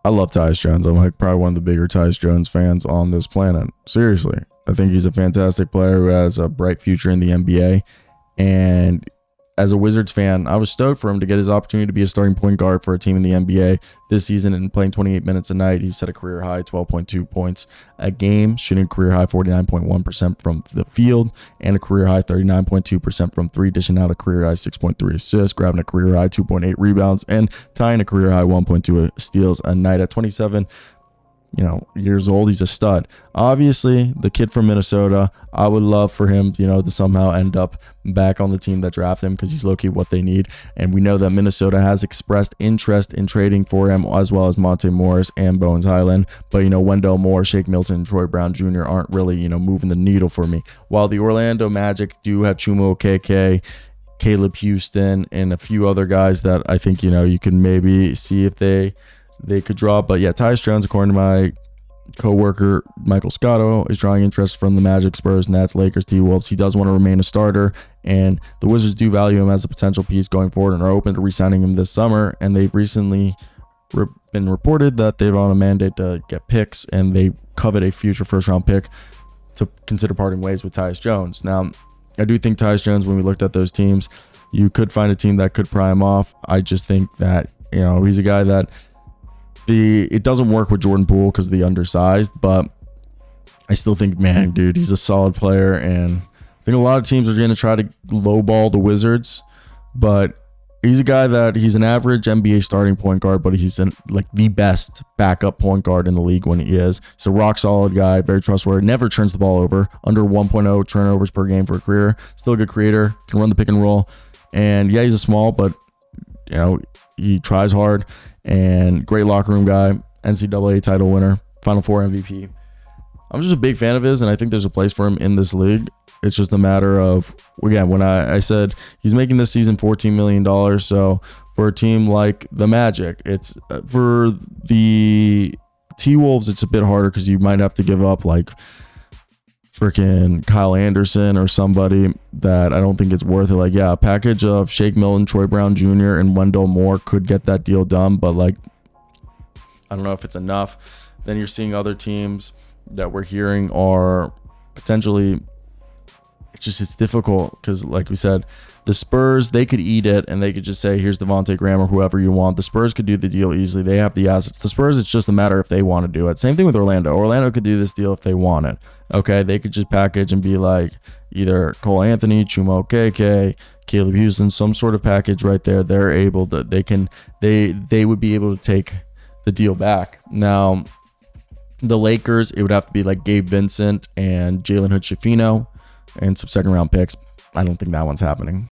I love Tyus Jones. I'm like probably one of the bigger Tyus Jones fans on this planet. Seriously. I think he's a fantastic player who has a bright future in the NBA. And as a Wizards fan, I was stoked for him to get his opportunity to be a starting point guard for a team in the NBA this season and playing 28 minutes a night. He set a career high 12.2 points a game, shooting a career high 49.1% from the field and a career high 39.2% from three, dishing out a career high 6.3 assists, grabbing a career high 2.8 rebounds, and tying a career high 1.2 steals a night. At 27 years old, he's a stud. Obviously, the kid from Minnesota, I would love for him, to somehow end up back on the team that drafted him, because he's low-key what they need. And we know that Minnesota has expressed interest in trading for him, as well as Monte Morris and Bones Highland. But, Wendell Moore, Shake Milton, and Troy Brown Jr. aren't really, moving the needle for me. While the Orlando Magic do have Chuma Okeke, Caleb Houston, and a few other guys that I think, you can maybe see if they could draw. But yeah, Tyus Jones, according to my co-worker Michael Scotto, is drawing interest from the Magic, Spurs, Nets, Lakers, T-Wolves. He does want to remain a starter, and the Wizards do value him as a potential piece going forward and are open to re-signing him this summer. And they've recently been reported that they're on a mandate to get picks, and they covet a future first-round pick to consider parting ways with Tyus Jones. Now, I do think Tyus Jones, when we looked at those teams, you could find a team that could pry him off. I just think that, he's a guy that it doesn't work with Jordan Poole because of the undersized, but I still think, man, dude, he's a solid player, and I think a lot of teams are going to try to lowball the Wizards, but he's a guy that he's an average NBA starting point guard, but he's the best backup point guard in the league when he is. He's a rock solid guy, very trustworthy, never turns the ball over, under 1.0 turnovers per game for a career, still a good creator, can run the pick and roll, and yeah, he's a small, but he tries hard. And great locker room guy, NCAA title winner, Final Four MVP. I'm just a big fan of his, and I think there's a place for him in this league. It's just a matter of, again, when I said he's making this season $14 million, so for a team like the Magic, it's for the T-Wolves, it's a bit harder because you might have to give up like freaking Kyle Anderson or somebody that I don't think it's worth it. Like, yeah, a package of Shake Milton, Troy Brown Jr., and Wendell Moore could get that deal done, but like, I don't know if it's enough. Then you're seeing other teams that we're hearing are potentially, it's difficult because, like we said, the Spurs, they could eat it and they could just say, here's Devontae Graham or whoever you want. The Spurs could do the deal easily. They have the assets. The Spurs, it's just a matter if they want to do it. Same thing with Orlando. Orlando could do this deal if they want it. Okay, they could just package and be like either Cole Anthony, Chuma Okeke, Caleb Houston, some sort of package right there. They're able to, they would be able to take the deal back. Now, the Lakers, it would have to be like Gabe Vincent and Jalen Hood-Schifino and some second round picks. I don't think that one's happening.